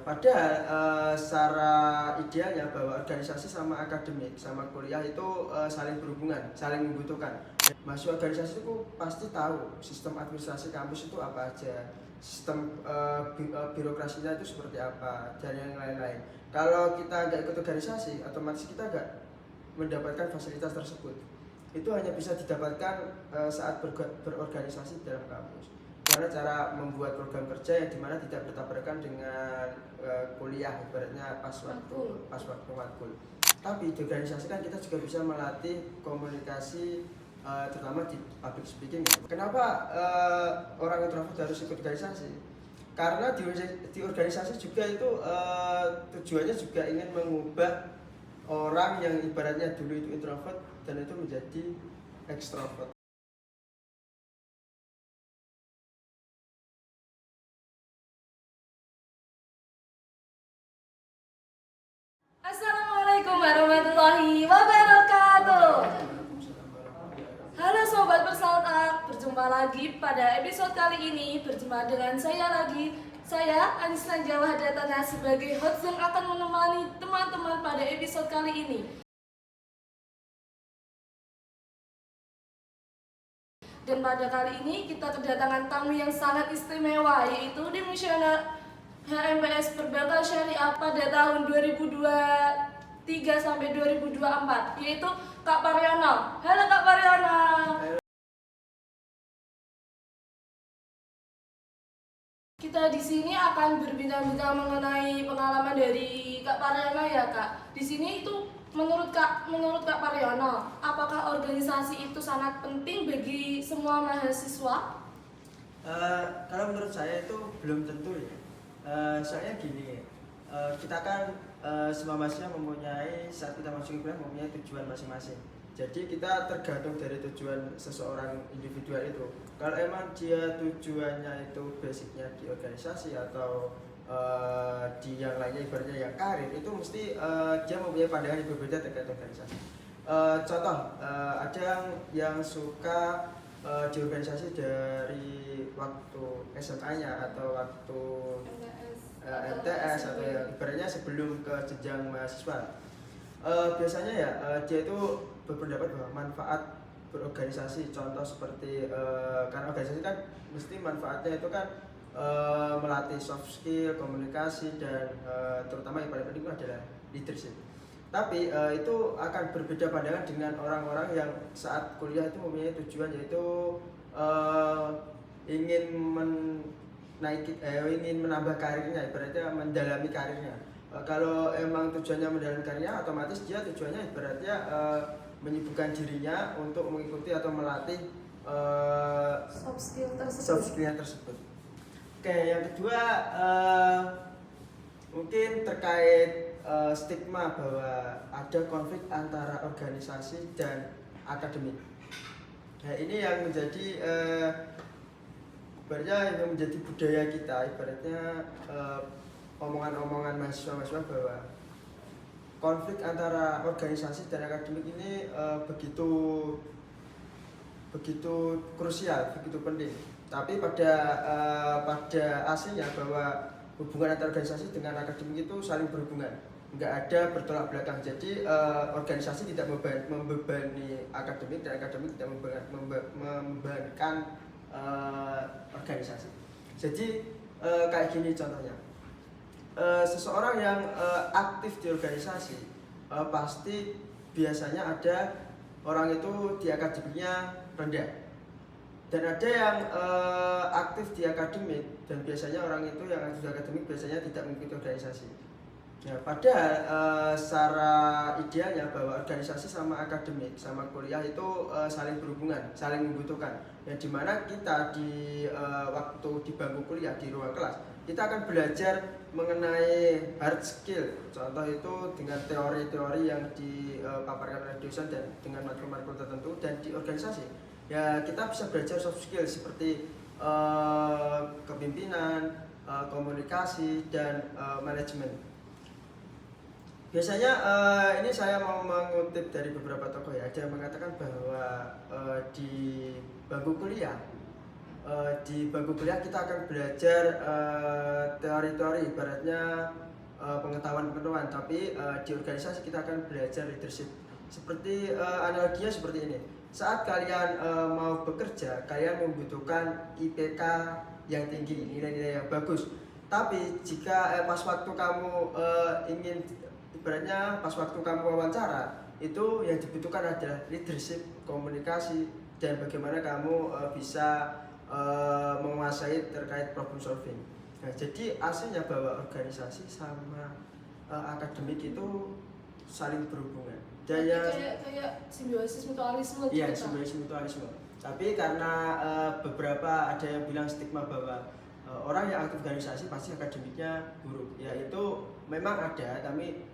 Padahal secara idealnya bahwa organisasi sama akademik sama kuliah itu saling berhubungan, saling membutuhkan. Mahasiswa organisasi itu pasti tahu sistem administrasi kampus itu apa aja, sistem birokrasinya itu seperti apa, dan yang lain-lain. Kalau kita nggak ikut organisasi, otomatis kita nggak mendapatkan fasilitas tersebut. Itu hanya bisa didapatkan saat berorganisasi dalam kampus. Karena cara membuat program kerja yang dimana tidak bertabrakan dengan kuliah, ibaratnya pas waktu matkul. Tapi di organisasi kan kita juga bisa melatih komunikasi, terutama di public speaking. Kenapa orang introvert harus ikut organisasi? Karena di organisasi juga itu tujuannya juga ingin mengubah orang yang ibaratnya dulu itu introvert dan itu menjadi ekstrovert. Assalamualaikum warahmatullahi wabarakatuh. Halo sobat bersaltak, berjumpa lagi pada episode kali ini. Berjumpa dengan saya Anissa Jawahadatana sebagai host yang akan menemani teman-teman pada episode kali ini. Dan pada kali ini kita kedatangan tamu yang sangat istimewa, yaitu Dimisioner HMPS Perbankan Syariah pada tahun 2023 sampai 2024, yaitu Kak Paryono. Halo Kak Paryono. Kita di sini akan berbincang-bincang mengenai pengalaman dari Kak Paryono ya Kak. Di sini itu menurut Kak Paryono, apakah organisasi itu sangat penting bagi semua mahasiswa? Kalau menurut saya itu belum tentu ya. Soalnya gini, kita kan semua mahasiswa mempunyai, saat kita masuk kuliah mempunyai tujuan masing-masing. Jadi kita tergantung dari tujuan seseorang individual itu. Kalau emang dia tujuannya itu basicnya di organisasi atau di yang lainnya, ibaratnya yang karir, itu mesti dia mempunyai pandangan yang berbeda terkait organisasi. Contoh, ada yang suka di organisasi dari waktu SMA-nya atau waktu MTS atau yang ibaratnya sebelum ke jenjang mahasiswa. Biasanya ya dia itu berpendapat bahwa manfaat berorganisasi, contoh seperti karena organisasi kan mesti manfaatnya itu kan melatih soft skill, komunikasi, dan terutama yang paling penting itu adalah leadership. Tapi itu akan berbeda pandangan dengan orang-orang yang saat kuliah itu mempunyai tujuan, yaitu ingin ingin menambah karirnya, ibaratnya mendalami karirnya. Kalau emang tujuannya mendalami karirnya, otomatis dia tujuannya ibaratnya menyibukkan dirinya untuk mengikuti atau melatih soft skill tersebut. Oke, yang kedua mungkin terkait stigma bahwa ada konflik antara organisasi dan akademik. Nah, ini yang menjadi ibaratnya yang menjadi budaya kita, ibaratnya omongan-omongan mahasiswa-mahasiswa bahwa konflik antara organisasi dan akademik ini begitu krusial, begitu penting. Tapi pada aslinya bahwa hubungan antara organisasi dengan akademik itu saling berhubungan, nggak ada bertolak belakang. Jadi organisasi tidak membebani akademik dan akademik tidak membebankan organisasi. Jadi kayak gini contohnya, seseorang yang aktif di organisasi pasti biasanya ada orang itu di akademiknya rendah, dan ada yang aktif di akademik dan biasanya orang itu yang aktif di akademik biasanya tidak mengikuti organisasi. Ya, padahal secara idealnya bahwa organisasi sama akademik sama kuliah itu saling berhubungan, saling membutuhkan. Yang dimana kita di waktu di bangku kuliah, di ruang kelas, kita akan belajar mengenai hard skill. Contoh itu dengan teori-teori yang dipaparkan oleh dosen dan dengan matkul-matkul tertentu. Dan di organisasi, ya kita bisa belajar soft skill seperti kepemimpinan, komunikasi, dan manajemen. Biasanya ini saya mau mengutip dari beberapa tokoh ya. Ada yang mengatakan bahwa di bangku kuliah di bangku kuliah kita akan belajar teori-teori, ibaratnya pengetahuan-pengetahuan, tapi di organisasi kita akan belajar leadership. Seperti analoginya seperti ini. Saat kalian mau bekerja, kalian membutuhkan IPK yang tinggi, nilai-nilai yang bagus. Tapi jika pas waktu kamu ingin, ibaratnya pas waktu kamu wawancara, itu yang dibutuhkan adalah leadership, komunikasi, dan bagaimana kamu bisa menguasai terkait problem solving. Nah, jadi aslinya bahwa organisasi sama akademik itu saling berhubungan. Dan kayak simbiosis mutualisme gitu. Iya, simbiosis mutualisme. Tapi karena beberapa ada yang bilang stigma bahwa orang yang aktif organisasi pasti akademiknya buruk. Ya itu memang ada,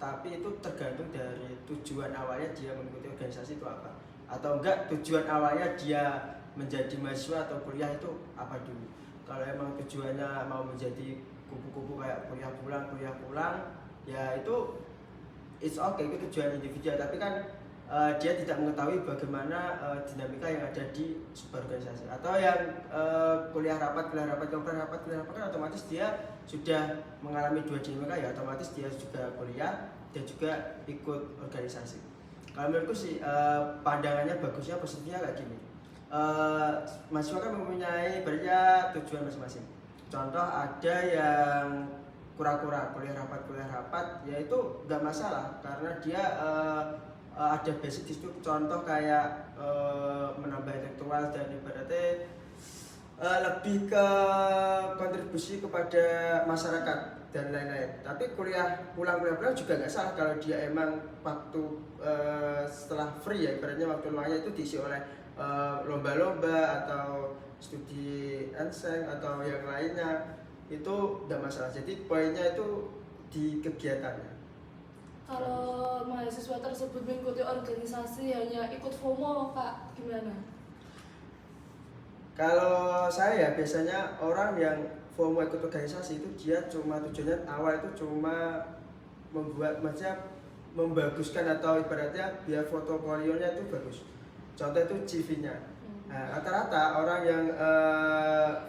tapi itu tergantung dari tujuan awalnya dia mengikuti organisasi itu apa. Atau enggak tujuan awalnya dia menjadi mahasiswa atau kuliah itu apa dulu. Kalau emang tujuannya mau menjadi kupu-kupu kayak kuliah pulang, ya itu it's okay, itu tujuan individu. Tapi kan dia tidak mengetahui bagaimana dinamika yang ada di sebuah organisasi. Atau yang kuliah rapat kan otomatis dia sudah mengalami dua dinamika, ya otomatis dia juga kuliah dan juga ikut organisasi. Kalau menurutku sih pandangannya bagusnya positifnya kayak gini. Mahasiswa kan mempunyai banyak tujuan masing-masing. Contoh ada yang kura-kura kuliah rapat, ya itu nggak masalah karena dia ada basic di situ. Contoh kayak menambah intelektual dan ibaratnya lebih ke kontribusi kepada masyarakat dan lain-lain. Tapi kuliah pulang juga nggak salah kalau dia emang waktu setelah free, ya ibaratnya waktu luangnya itu diisi oleh lomba-lomba atau studi enseng atau yang lainnya, itu nggak masalah. Jadi poinnya itu di kegiatannya. Kalau mahasiswa tersebut mengikuti organisasi hanya ikut FOMO, Kak, gimana? Kalau saya biasanya orang yang FOMO ikut organisasi itu dia cuma tujuannya awal itu cuma maksudnya membaguskan atau ibaratnya biar portofolionya itu bagus. Contoh itu CV-nya. Nah, rata-rata orang yang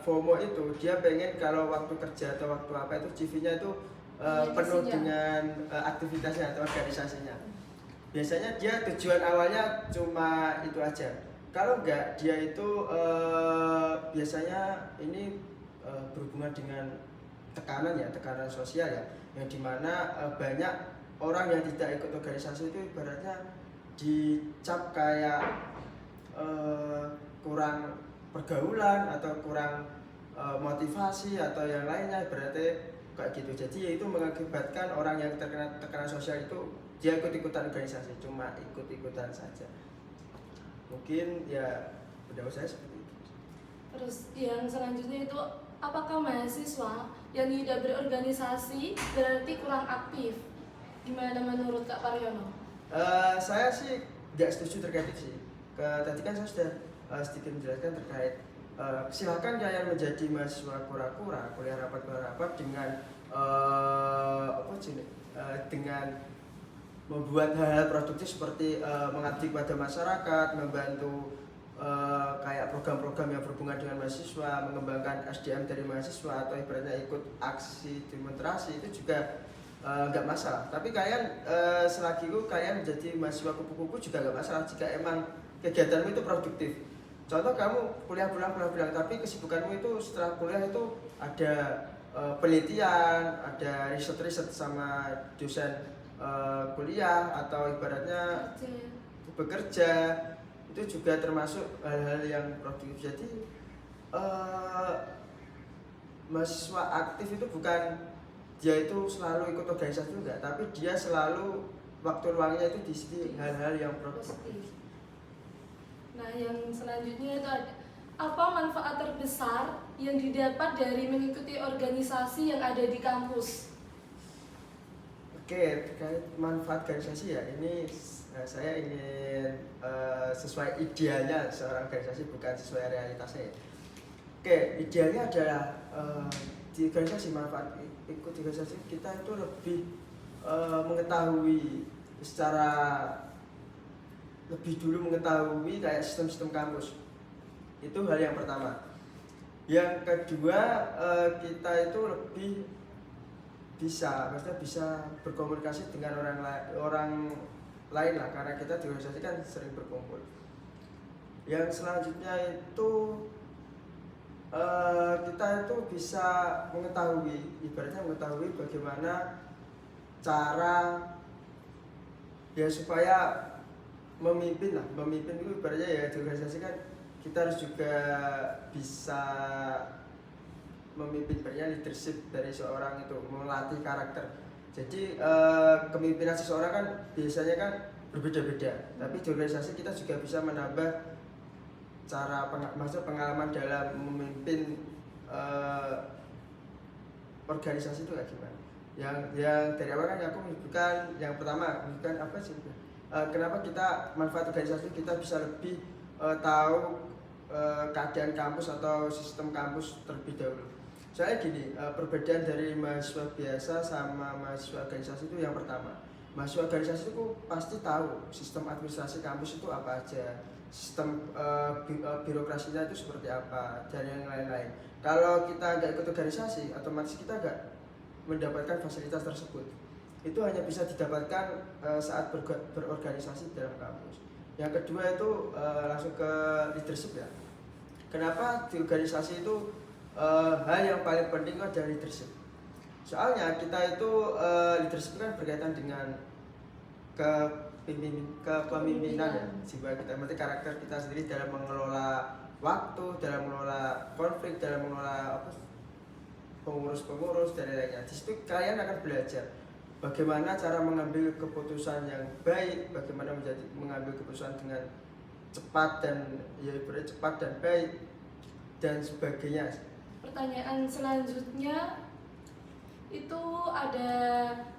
FOMO itu dia pengen kalau waktu kerja atau waktu apa itu CV-nya itu penuh dengan aktivitasnya atau organisasinya. Biasanya dia tujuan awalnya cuma itu aja. Kalau enggak, dia itu biasanya ini berhubungan dengan tekanan sosial ya, yang dimana banyak orang yang tidak ikut organisasi itu ibaratnya dicap kayak kurang pergaulan atau kurang motivasi atau yang lainnya, berarti kayak gitu. Jadi ya itu mengakibatkan orang yang terkena tekanan sosial itu dia ikut-ikutan organisasi, cuma ikut-ikutan saja. Mungkin ya pendapat saya seperti itu. Terus yang selanjutnya itu, apakah mahasiswa yang tidak berorganisasi berarti kurang aktif? Gimana menurut Kak Paryono? Saya sih nggak setuju terkait itu sih. Tadi kan saya sudah sedikit menjelaskan terkait silakan kalian menjadi mahasiswa kura-kura, kuliah rapat dengan dengan membuat hal-hal produktif seperti mengabdi kepada masyarakat, membantu kayak program-program yang berhubungan dengan mahasiswa, mengembangkan SDM dari mahasiswa, atau ibaratnya ikut aksi demonstrasi, itu juga nggak masalah. Tapi kalian selagi itu kalian menjadi mahasiswa kupu-kupu juga nggak masalah jika emang kegiatanmu itu produktif. Contoh kamu kuliah pulang, tapi kesibukanmu itu setelah kuliah itu ada penelitian, ada riset sama dosen kuliah, atau ibaratnya bekerja, itu juga termasuk hal-hal yang produktif. Jadi mahasiswa aktif itu bukan dia itu selalu ikut organisasi enggak, tapi dia selalu waktu luangnya itu diisi hal-hal yang produktif. Nah, yang selanjutnya itu ada, apa manfaat terbesar yang didapat dari mengikuti organisasi yang ada di kampus? Oke, terkait manfaat organisasi ya, ini saya ingin sesuai idealnya seorang organisasi, bukan sesuai realitasnya ya. Oke, idealnya adalah di organisasi, manfaat ikut organisasi kita itu lebih mengetahui secara lebih dulu mengetahui kayak sistem-sistem kampus. Itu hal yang pertama. Yang kedua, kita itu lebih bisa, maksudnya bisa berkomunikasi dengan orang lain lah, karena kita di organisasi kan sering berkumpul. Yang selanjutnya itu kita itu bisa mengetahui, ibaratnya mengetahui bagaimana cara ya supaya memimpin itu ibaratnya ya di organisasi kan kita harus juga bisa memimpin, leadership dari seorang itu, melatih karakter. Jadi kepemimpinan seseorang kan biasanya kan berbeda-beda, tapi di organisasi kita juga bisa menambah cara pengalaman dalam memimpin organisasi itu kayak gimana. Yang dari awal kan aku menyebutkan yang pertama, menyebutkan apa sih? Kenapa kita manfaat organisasi, kita bisa lebih tahu keadaan kampus atau sistem kampus terlebih dahulu. Soalnya gini, perbedaan dari mahasiswa biasa sama mahasiswa organisasi itu yang pertama, mahasiswa organisasi itu pasti tahu sistem administrasi kampus itu apa aja, sistem birokrasinya itu seperti apa, dan yang lain-lain. Kalau kita nggak ikut organisasi, otomatis kita nggak mendapatkan fasilitas tersebut. Itu hanya bisa didapatkan saat berorganisasi dalam kampus. Yang kedua itu langsung ke leadership ya. Kenapa di organisasi itu hal yang paling penting adalah leadership. Soalnya kita itu leadership kan berkaitan dengan kepemimpinan ya, jiwa kita, berarti karakter kita sendiri dalam mengelola waktu, dalam mengelola konflik, dalam mengelola pengurus-pengurus dan lain-lainnya. Di situ kalian akan belajar bagaimana cara mengambil keputusan yang baik, bagaimana mengambil keputusan dengan cepat dan baik dan sebagainya. Pertanyaan selanjutnya itu ada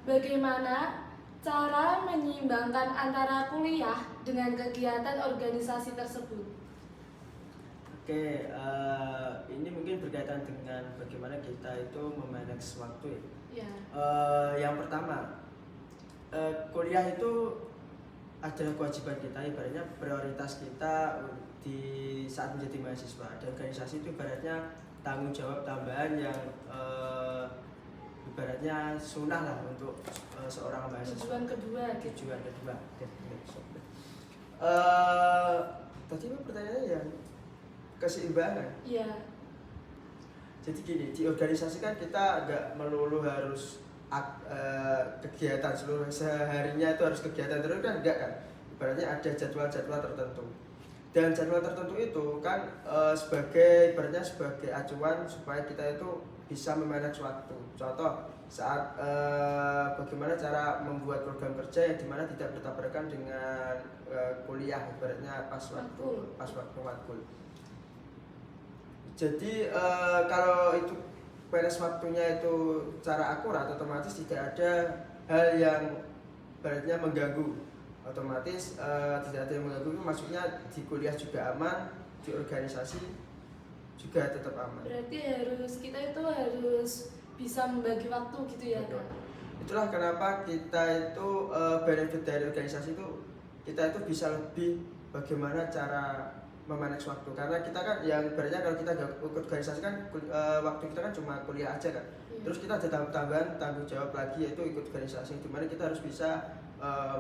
bagaimana cara menyeimbangkan antara kuliah dengan kegiatan organisasi tersebut. Oke, ini mungkin berkaitan dengan bagaimana kita itu memanage waktu ya. Yang pertama, kuliah itu adalah kewajiban kita, ibaratnya prioritas kita di saat menjadi mahasiswa. Dan organisasi itu ibaratnya tanggung jawab tambahan yang ibaratnya sunnah lah untuk seorang mahasiswa. Tujuan kedua. Tadi pertanyaannya yang keseimbangan. Iya. Jadi gini, di organisasi kan kita nggak melulu harus kegiatan seluruh seharinya itu harus kegiatan terus kan, enggak kan. Ibaratnya ada jadwal-jadwal tertentu. Dan jadwal tertentu itu kan ibaratnya sebagai acuan supaya kita itu bisa memanage waktu. Contoh saat bagaimana cara membuat program kerja yang dimana tidak bertabrakan dengan kuliah, ibaratnya pas waktu matkul. Jadi kalau itu manage waktunya itu cara akurat, otomatis tidak ada hal yang ibaratnya mengganggu. Otomatis tidak ada yang mengganggu, itu maksudnya di kuliah juga aman, di organisasi juga tetap aman. Berarti kita itu harus bisa membagi waktu gitu ya kan? Itulah kenapa kita itu benefit dari organisasi itu, kita itu bisa lebih bagaimana cara memanage waktu, karena kita kan yang ibaratnya kalau kita gak ikut organisasi kan waktu kita kan cuma kuliah aja kan. Terus kita ada tambahan tanggung jawab lagi, yaitu ikut organisasi, dimana kita harus bisa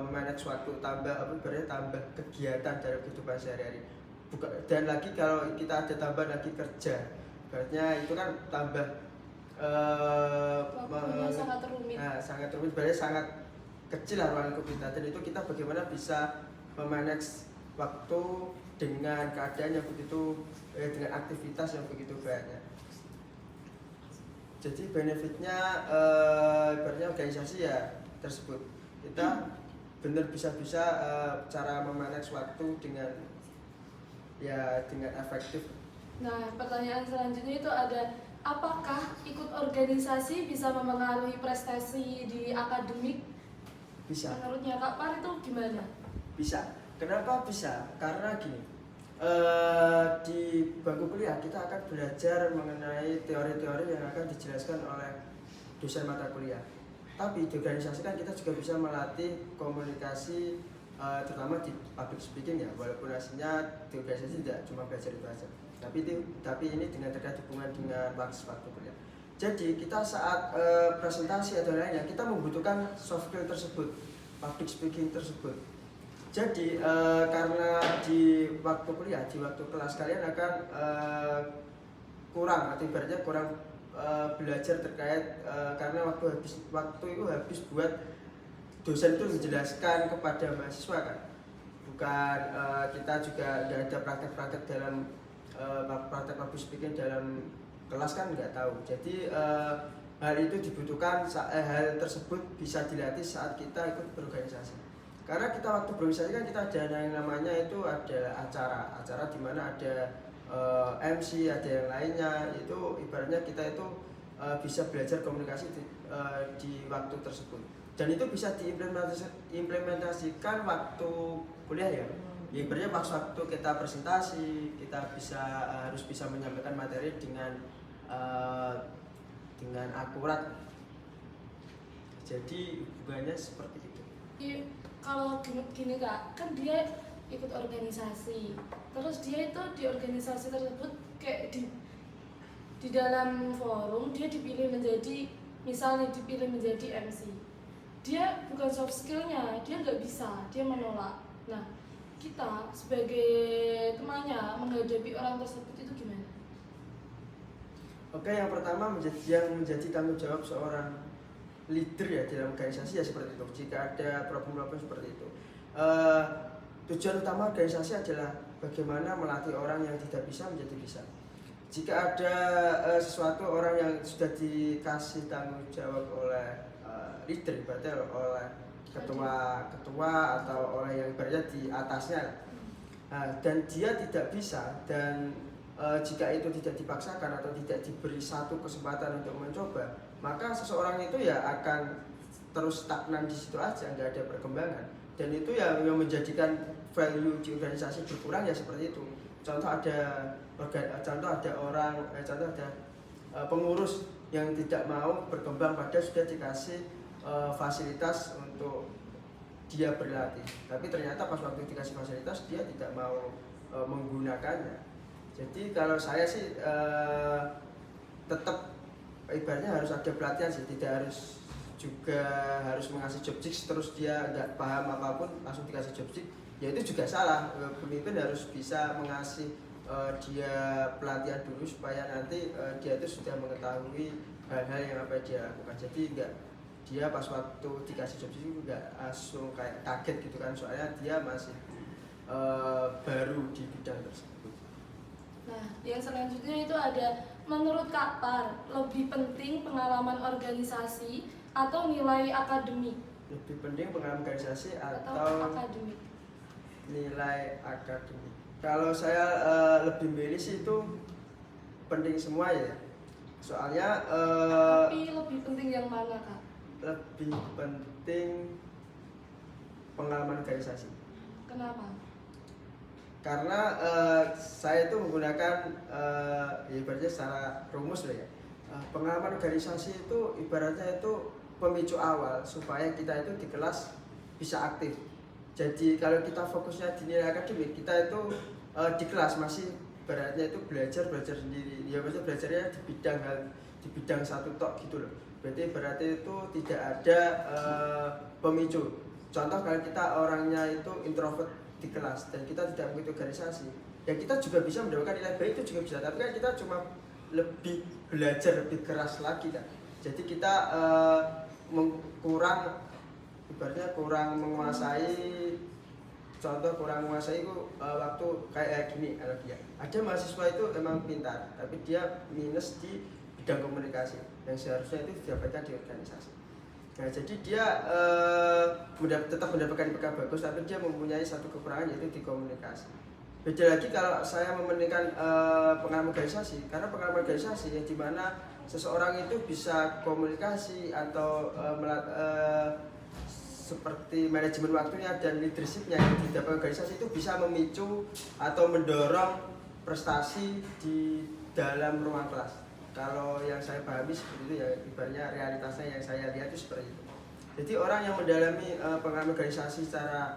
memanage waktu, tambah kegiatan dalam kehidupan sehari-hari. Dan lagi kalau kita ada tambah lagi kerja, ibaratnya itu kan tambah waktunya sangat rumit. Sangat rumit, berarti sangat kecil lah ruang lingkup kita. Dan itu kita bagaimana bisa memanage waktu dengan keadaan yang begitu dengan aktivitas yang begitu banyak. Jadi benefitnya ibaratnya organisasi ya tersebut, kita benar bisa cara memanage waktu dengan efektif. Nah, pertanyaan selanjutnya itu ada, apakah ikut organisasi bisa memengaruhi prestasi di akademik? Bisa. Menurutnya Kak Par itu gimana? Bisa. Kenapa bisa? Karena gini, di bangku kuliah kita akan belajar mengenai teori-teori yang akan dijelaskan oleh dosen mata kuliah. Tapi di organisasi kan kita juga bisa melatih komunikasi, terutama di public speaking ya, walaupun aslinya di organisasi tidak cuma belajar itu aja. Tapi ini dengan terkait hubungan dengan waktu kuliah. Jadi kita saat presentasi atau lainnya kita membutuhkan soft skill tersebut, public speaking tersebut. Jadi karena di waktu kuliah, di waktu kelas kalian akan kurang atau ibaratnya kurang belajar terkait karena waktu itu habis buat dosen itu menjelaskan kepada mahasiswa kan, bukan kita juga tidak ada praktek-praktek dalam praktek public speaking dalam kelas kan nggak tahu. Jadi hal itu dibutuhkan, hal tersebut bisa dilatih saat kita ikut berorganisasi. Karena kita waktu berorganisasi kan kita ada yang namanya itu ada acara di mana ada MC, ada yang lainnya. Itu ibaratnya kita itu bisa belajar komunikasi di waktu tersebut. Dan itu bisa diimplementasikan waktu kuliah ya. Ya ibaratnya waktu kita presentasi, kita harus bisa menyampaikan materi dengan akurat. Jadi hubungannya seperti itu. Kalau gini Kak, kan dia ikut organisasi, terus dia itu di organisasi tersebut kayak di dalam forum dia dipilih menjadi, misalnya dipilih menjadi MC. Dia bukan soft skillnya, dia nggak bisa, dia menolak. Nah, kita sebagai temannya menghadapi orang tersebut itu gimana? Oke, yang pertama yang menjadi tanggung jawab seorang leader ya dalam organisasi ya seperti itu. Jika ada problem-problem seperti itu, tujuan utama organisasi adalah bagaimana melatih orang yang tidak bisa menjadi bisa. Jika ada sesuatu orang yang sudah dikasih tanggung jawab oleh leader, berarti oleh ketua atau oleh yang berada di atasnya, dan dia tidak bisa, dan jika itu tidak dipaksakan atau tidak diberi satu kesempatan untuk mencoba, maka seseorang itu ya akan terus stagnan di situ aja, nggak ada perkembangan. Dan itu yang menjadikan value di organisasi berkurang ya seperti itu. Contoh ada pengurus yang tidak mau berkembang pada sudah dikasih fasilitas untuk dia berlatih, tapi ternyata pas waktu dikasih fasilitas dia tidak mau menggunakannya. Jadi kalau saya sih tetap ibaratnya harus ada pelatihan sih, tidak harus mengasih job tips terus dia nggak paham apapun langsung dikasih job tips, ya itu juga salah. Pemimpin harus bisa mengasih dia pelatihan dulu supaya nanti dia itu sudah mengetahui hal-hal yang apa dia lakukan. Jadi enggak dia pas waktu dikasih job tips itu nggak langsung kayak kaget gitu kan, soalnya dia masih baru di bidang tersebut. Nah, yang selanjutnya itu ada, menurut Kak Par, lebih penting pengalaman organisasi atau nilai akademik? Lebih penting pengalaman organisasi atau akademik? Nilai akademik. Kalau saya lebih milih sih itu penting semua ya. Soalnya tapi lebih penting yang mana Kak? Lebih penting pengalaman organisasi. Kenapa? Karena saya itu menggunakan ibaratnya secara rumus lah ya. Pengalaman organisasi itu ibaratnya itu pemicu awal supaya kita itu di kelas bisa aktif. Jadi kalau kita fokusnya di nilai akademik, kita itu di kelas masih ibaratnya itu belajar sendiri. Ya maksudnya belajarnya di bidang satu tok gitu loh. Berarti itu tidak ada pemicu. Contoh kalau kita orangnya itu introvert di kelas dan kita tidak mengikuti organisasi, ya kita juga bisa mendapatkan nilai baik, itu juga bisa, tapi kan kita cuma lebih belajar lebih keras lagi kan. Jadi kita ibaratnya kurang menguasai. Contoh kurang menguasai itu waktu kayak gini analogi ya. Ada mahasiswa itu emang pintar tapi dia minus di bidang komunikasi yang seharusnya itu didapatkan di organisasi. Nah, jadi dia tetap mendapatkan IPK bagus, tapi dia mempunyai satu kekurangan yaitu di komunikasi. Beda lagi kalau saya mementingkan pengalaman organisasi, karena pengalaman organisasi yang dimana seseorang itu bisa komunikasi atau seperti manajemen waktunya dan leadershipnya yang didapat organisasi itu bisa memicu atau mendorong prestasi di dalam ruang kelas. Kalau yang saya pahami seperti itu ya, ibaratnya realitasnya yang saya lihat itu seperti itu. Jadi orang yang mendalami pengalaman organisasi secara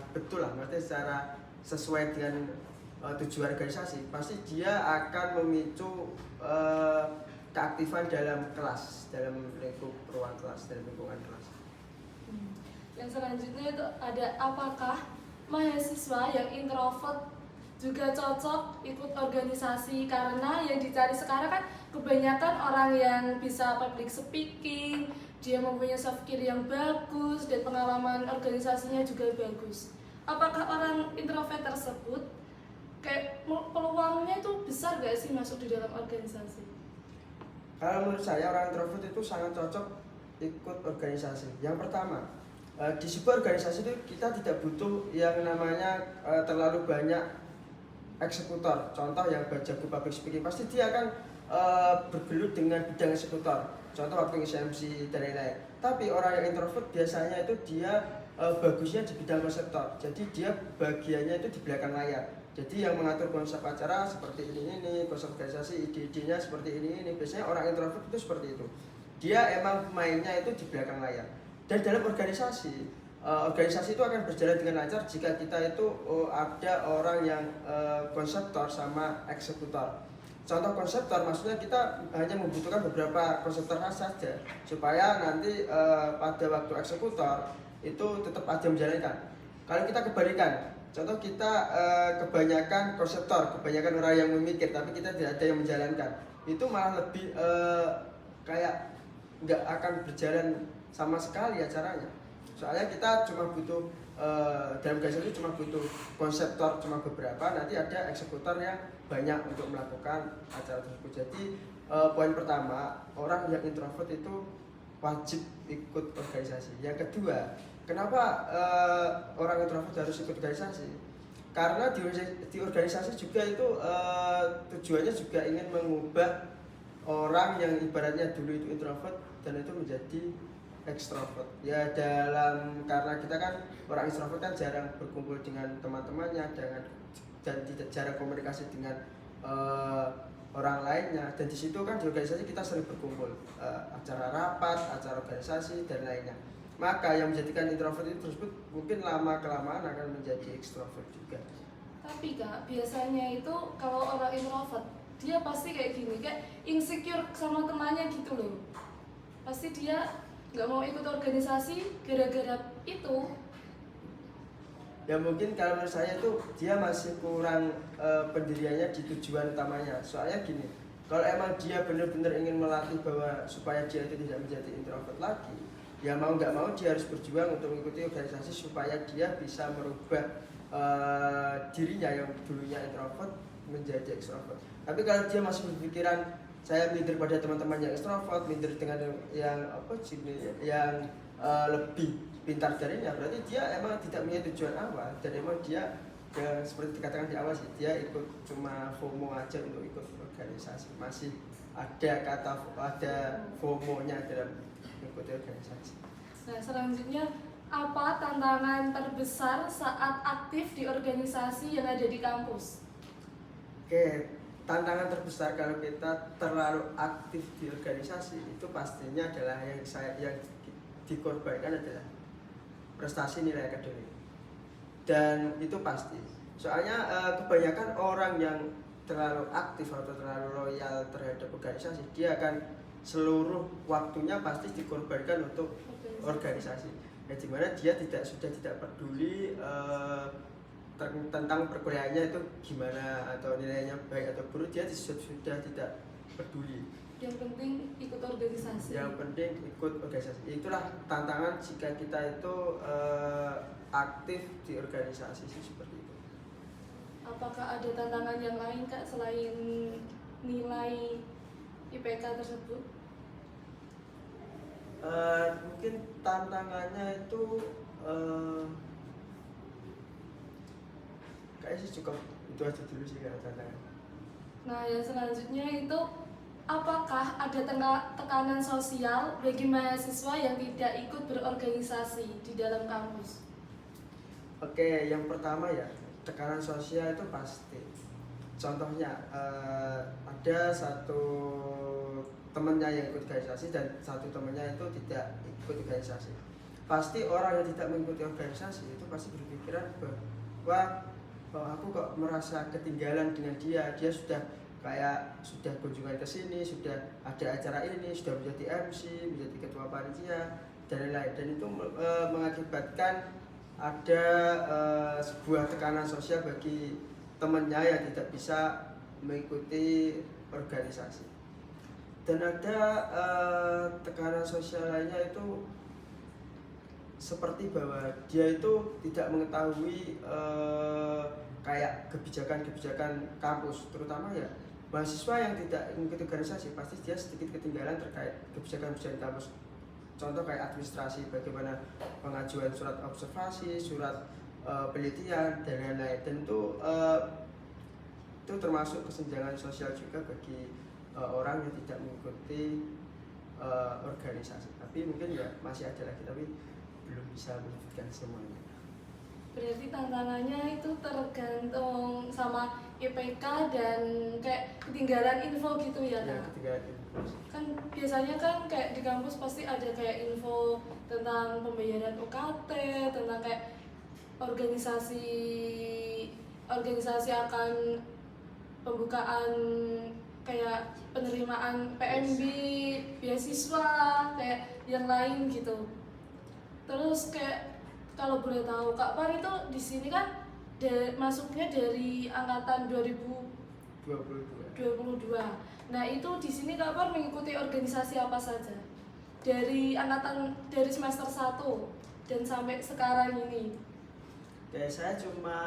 betul lah, maksudnya sesuai dengan tujuan organisasi, pasti dia akan memicu keaktifan dalam kelas, dalam lingkup ruang kelas, dalam lingkungan kelas. Yang selanjutnya itu ada, apakah mahasiswa yang introvert juga cocok ikut organisasi? Karena yang dicari sekarang kan kebanyakan orang yang bisa public speaking, dia mempunyai soft skill yang bagus dan pengalaman organisasinya juga bagus. Apakah orang introvert tersebut kayak peluangnya itu besar gak sih masuk di dalam organisasi? Kalau menurut saya orang introvert itu sangat cocok ikut organisasi. Yang pertama, di sebuah organisasi itu kita tidak butuh yang namanya terlalu banyak eksekutor. Contoh yang jago public speaking, pasti dia akan bergelut dengan bidang eksekutor. Contoh waktu MC dan lain-lain. Tapi orang yang introvert biasanya itu dia bagusnya di bidang konseptor. Jadi dia bagiannya itu di belakang layar. Jadi yang mengatur konsep acara seperti ini, konsep organisasi, ide-idenya seperti ini. Biasanya orang introvert itu seperti itu. Dia emang mainnya itu di belakang layar. Dan dalam organisasi, organisasi itu akan berjalan dengan lancar jika kita itu ada orang yang konseptor sama eksekutor. Contoh konseptor maksudnya kita hanya membutuhkan beberapa konseptor saja supaya nanti pada waktu eksekutor itu tetap ada menjalankan. Kalau kita kebalikan, contoh kita kebanyakan konseptor, kebanyakan orang yang memikir tapi kita tidak ada yang menjalankan, itu malah lebih kayak nggak akan berjalan sama sekali acaranya. Soalnya kita cuma butuh dalam organisasi cuma butuh konseptor cuma beberapa, nanti ada eksekutor yang banyak untuk melakukan acara tersebut. Jadi poin pertama, orang yang introvert itu wajib ikut organisasi. Yang kedua, kenapa orang introvert harus ikut organisasi? Karena di organisasi juga itu tujuannya juga ingin mengubah orang yang ibaratnya dulu itu introvert dan itu menjadi ekstrovert. Ya karena kita kan orang ekstrovert kan jarang berkumpul dengan teman-temannya dan tidak jarang komunikasi dengan orang lainnya. Dan di situ kan di organisasi kita sering berkumpul, acara rapat, acara organisasi dan lainnya. Maka yang menjadikan introvert itu tersebut mungkin lama kelamaan akan menjadi ekstrovert juga. Tapi Kak, biasanya itu kalau orang introvert dia pasti kayak gini, kayak insecure sama temannya gitu loh. Pasti dia nggak mau ikut organisasi gara-gara itu. Ya mungkin kalau menurut saya itu dia masih kurang pendiriannya di tujuan utamanya. Soalnya gini, kalau emang dia benar-benar ingin melatih bahwa supaya dia itu tidak menjadi introvert lagi, ya mau nggak mau dia harus berjuang untuk mengikuti organisasi supaya dia bisa merubah dirinya yang dulunya introvert menjadi extrovert. Tapi kalau dia masih berpikiran saya minder pada teman-teman yang extrovert, minder dengan yang yang lebih pintar darinya, berarti dia emang tidak punya tujuan awal dan emang dia yang seperti dikatakan di awal sih, dia ikut cuma FOMO aja untuk ikut organisasi. Masih ada FOMO-nya dalam ikut organisasi. Nah, selanjutnya apa tantangan terbesar saat aktif di organisasi yang ada di kampus? Oke, tantangan terbesar kalau kita terlalu aktif di organisasi itu pastinya adalah yang dikorbankan adalah prestasi nilai akademik. Dan itu pasti. Soalnya kebanyakan orang yang terlalu aktif atau terlalu loyal terhadap organisasi, dia akan seluruh waktunya pasti dikorbankan untuk organisasi. Ya dimana dia sudah tidak peduli tentang perkuliahannya itu gimana atau nilainya baik atau buruk, dia sudah tidak peduli. Yang penting ikut organisasi. Yang penting ikut organisasi. Itulah tantangan jika kita itu aktif di organisasi sih, seperti itu. Apakah ada tantangan yang lain Kak selain nilai IPK tersebut? Mungkin tantangannya itu kayaknya sih cukup itu aja dulu sih kalau tantangan. Nah, yang selanjutnya itu apakah ada tekanan sosial bagi mahasiswa yang tidak ikut berorganisasi di dalam kampus? Oke, yang pertama ya, tekanan sosial itu pasti. Contohnya ada satu temannya yang ikut organisasi dan satu temannya itu tidak ikut organisasi. Pasti orang yang tidak mengikuti organisasi itu pasti berpikiran bahwa aku kok merasa ketinggalan dengan dia sudah kayak sudah kunjungan ke sini, sudah ada acara ini, sudah menjadi MC, menjadi ketua panitia dan lain-lain, dan itu mengakibatkan ada sebuah tekanan sosial bagi temannya yang tidak bisa mengikuti organisasi. Dan ada tekanan sosial lainnya itu seperti bahwa dia itu tidak mengetahui kayak kebijakan-kebijakan kampus, terutama ya mahasiswa yang tidak mengikuti organisasi pasti dia sedikit ketinggalan terkait kebijakan-kebijakan kampus. Contoh kayak administrasi, bagaimana pengajuan surat observasi, surat penelitian dan lain-lain. Dan itu termasuk kesenjangan sosial juga bagi orang yang tidak mengikuti organisasi. Tapi mungkin ya masih ada lagi, tapi belum bisa menyebutkan semuanya. Berarti tantangannya itu tergantung sama IPK dan kayak ketinggalan info gitu ya, Ya, Kak? ketinggalan info. Kan biasanya kan kayak di kampus pasti ada kayak info tentang pembayaran UKT, tentang kayak organisasi akan pembukaan kayak penerimaan PMB, beasiswa, kayak yang lain gitu. Terus kayak kalau boleh tahu Kak Par itu di sini kan masuknya dari angkatan 2022. Nah, itu di sini Kak Par mengikuti organisasi apa saja? Dari semester 1 dan sampai sekarang ini. Ya, saya cuma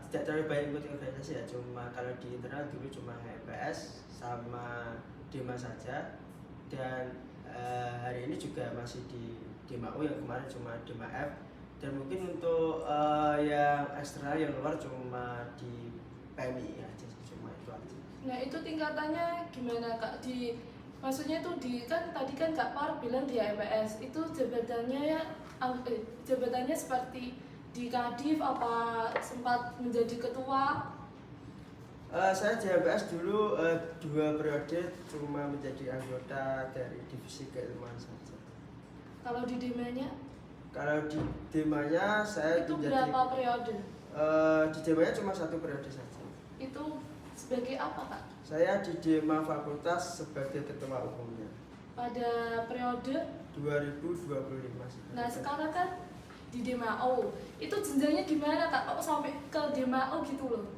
tidak terlalu banyak mengikuti organisasi ya, cuma kalau di internal dulu cuma HMPS sama Dema saja, dan hari ini juga masih di Dema U, yang kemarin cuma Dema F, dan mungkin untuk yang eksternal yang luar cuma di PMI aja, cuma itu aja. Nah, itu tingkatannya gimana Kak? Maksudnya itu kan tadi kan Kak Par bilang di HMPS itu jabatannya seperti di Kadif, apa sempat menjadi ketua? Saya di HMPS dulu 2 periode cuma menjadi anggota dari divisi keilmuan saja. Kalau di Demanya? Kalau di Demanya saya Itu menjadi, berapa periode? di Demanya cuma 1 periode saja. Itu sebagai apa Kak? Saya di Dema Fakultas sebagai ketua umumnya. Pada periode 2025. Nah, sekarang kan di Demao. Itu jenjangnya gimana Kak? Kok sampai ke Demao gitu loh?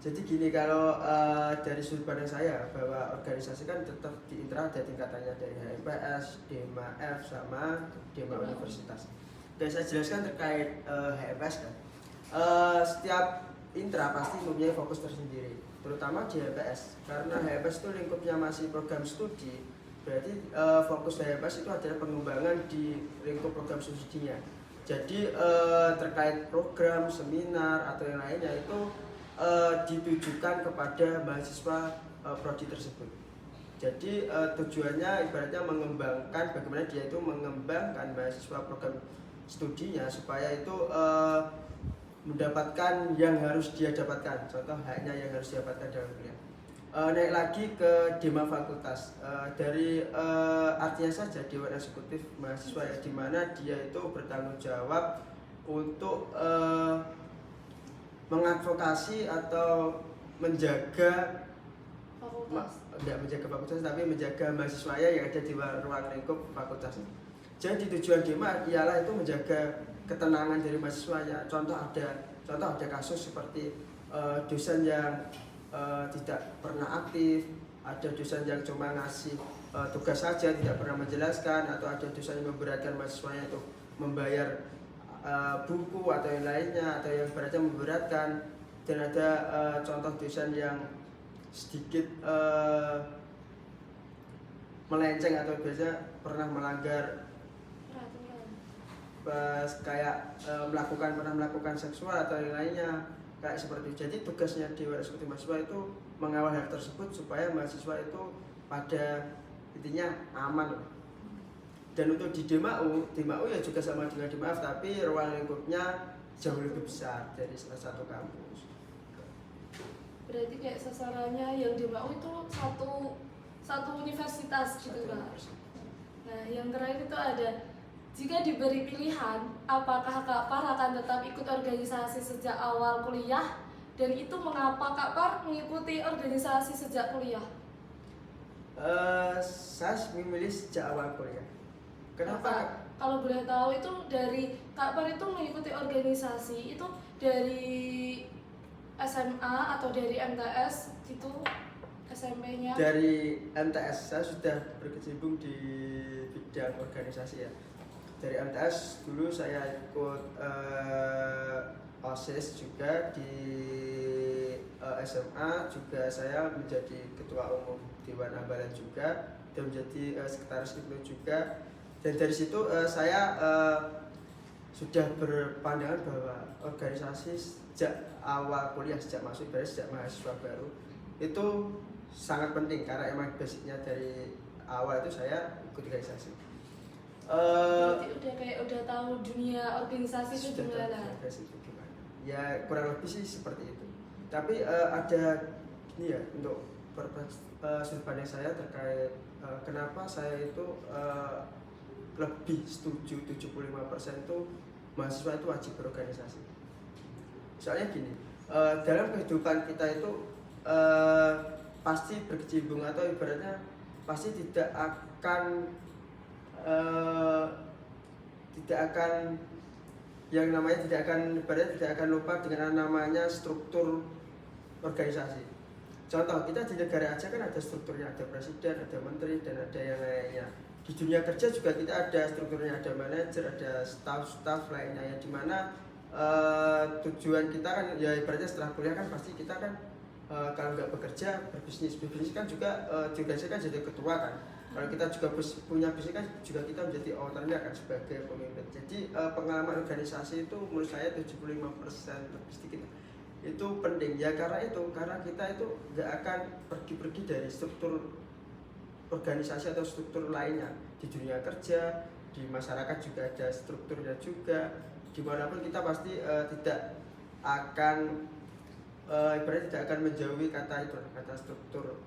Jadi gini, kalau dari sudut pandang saya bahwa organisasi kan tetap di intra ada tingkatannya dari HMPS, Dema F sama Dema Universitas. Dan saya jelaskan terkait HMPS kan. Setiap intra pasti mempunyai fokus tersendiri, terutama di HMPS. Karena HMPS itu lingkupnya masih program studi, berarti fokus HMPS itu adalah pengembangan di lingkup program studinya. Jadi terkait program, seminar atau yang lainnya itu ditujukan kepada mahasiswa prodi tersebut. Jadi tujuannya ibaratnya mengembangkan bagaimana dia itu mengembangkan mahasiswa program studinya supaya itu mendapatkan yang harus dia dapatkan. Contoh haknya yang harus dia dapatkan dalam kuliah. Naik lagi ke Dema Fakultas, dari artinya saja Dewan Eksekutif Mahasiswa, ya, di mana dia itu bertanggung jawab untuk mengadvokasi atau menjaga Fakultas. tidak menjaga fakultas tapi menjaga mahasiswanya yang ada di ruang lingkup fakultas. Jadi tujuan Dema ialah itu menjaga ketenangan dari mahasiswanya. Contoh ada kasus seperti dosen yang tidak pernah aktif, ada dosen yang cuma ngasih tugas saja tidak pernah menjelaskan, atau ada dosen yang memberatkan mahasiswanya itu membayar buku atau yang lainnya, atau yang beratnya memberatkan. Dan ada contoh dosen yang sedikit melenceng atau biasanya pernah melanggar pernah melakukan seksual atau yang lainnya kayak seperti itu. Jadi tugasnya Dewan Eksekutif Mahasiswa itu mengawal hal tersebut supaya mahasiswa itu pada intinya aman. Dan untuk di Demau ya juga sama dengan Dema F, tapi ruang lingkupnya jauh lebih besar dari salah satu kampus. Berarti kayak sasarannya yang Demau itu satu universitas gitu kan? Nah, yang terakhir itu ada Jika diberi pilihan, apakah Kak Par akan tetap ikut organisasi sejak awal kuliah? Dan itu mengapa Kak Par mengikuti organisasi sejak kuliah? Saya memilih sejak awal kuliah. Kenapa? Kak? Kalau boleh tahu itu dari Kak Par itu mengikuti organisasi itu dari SMA atau dari MTS gitu SMP-nya? Dari MTS saya sudah berkecimpung di bidang organisasi ya. Dari MTS dulu saya ikut OSIS juga di SMA juga saya menjadi ketua umum Dewan Ambalan juga dan menjadi sekretaris hipno juga. Dan dari situ saya sudah berpandangan bahwa organisasi sejak awal kuliah, sejak masuk dari sejak mahasiswa baru itu sangat penting karena emang basicnya dari awal itu saya ikut organisasi. Berarti udah tahu dunia organisasi itu gimana? Ya kurang lebih sih seperti itu. Tapi ada ini ya untuk sudut pandang saya terkait kenapa saya itu lebih setuju 75% itu mahasiswa itu wajib berorganisasi. Soalnya gini, dalam kehidupan kita itu pasti berkecimpung atau ibaratnya pasti tidak akan yang namanya tidak akan lupa dengan namanya struktur organisasi. Contoh, kita di negara aja kan ada strukturnya, ada presiden, ada menteri, dan ada yang lainnya. Di dunia kerja juga kita ada strukturnya, ada manajer, ada staff lainnya yang dimana tujuan kita kan ya ibaratnya setelah kuliah kan pasti kita kan kalau nggak bekerja berbisnis kan juga diorganisasi kan jadi ketua kan. Kalau kita juga punya bisnis kan juga kita menjadi ownernya kan sebagai pemimpin. Jadi pengalaman organisasi itu menurut saya 75% lebih sedikit itu penting ya karena kita itu nggak akan pergi dari struktur organisasi atau struktur lainnya di dunia kerja, di masyarakat juga ada strukturnya juga. Dimanapun kita pasti tidak akan ibaratnya tidak akan menjauhi kata struktur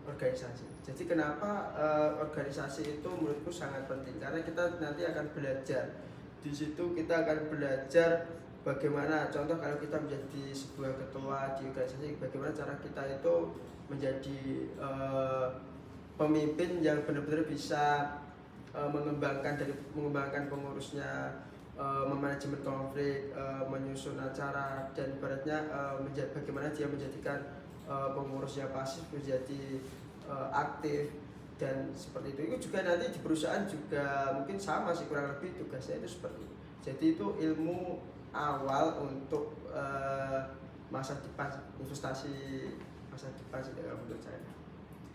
organisasi. Jadi kenapa organisasi itu menurutku sangat penting karena kita nanti akan belajar di situ kita akan belajar bagaimana contoh kalau kita menjadi sebuah ketua di organisasi bagaimana cara kita itu menjadi pemimpin yang benar-benar bisa mengembangkan pengurusnya, memanajemen konflik, menyusun acara dan ibaratnya bagaimana dia menjadikan pengurusnya pasif menjadi aktif dan seperti itu juga nanti di perusahaan juga mungkin sama sih kurang lebih tugasnya itu seperti itu. Jadi itu ilmu awal untuk masa depan investasi masa depan sih kalau menurut saya.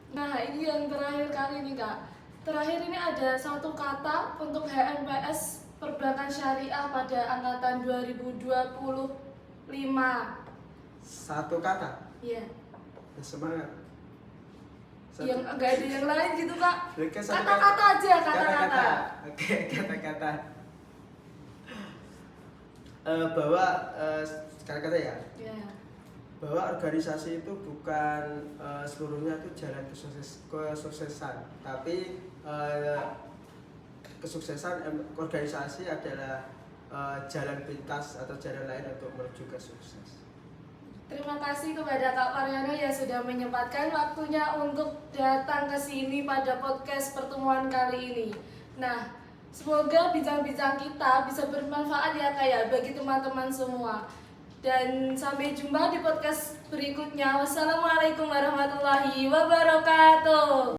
Nah ini yang terakhir kali nih Kak. Terakhir ini ada satu kata untuk HMPS Perbankan Syariah pada angkatan 2025. Satu kata? Iya. Semangat. Yang enggak ada yang lain gitu Kak. Kata-kata aja, kata-kata. Oke, kata-kata. Bahwa kata-kata ya. Iya. Bahwa organisasi itu bukan seluruhnya itu jalan kesuksesan, tapi kesuksesan organisasi adalah jalan pintas atau jalan lain untuk menuju ke sukses. Terima kasih kepada Kak Paryono yang sudah menyempatkan waktunya untuk datang ke sini pada podcast pertemuan kali ini. Nah, semoga bincang-bincang kita bisa bermanfaat ya Kak ya bagi teman-teman semua. Dan sampai jumpa di podcast berikutnya. Wassalamualaikum warahmatullahi wabarakatuh.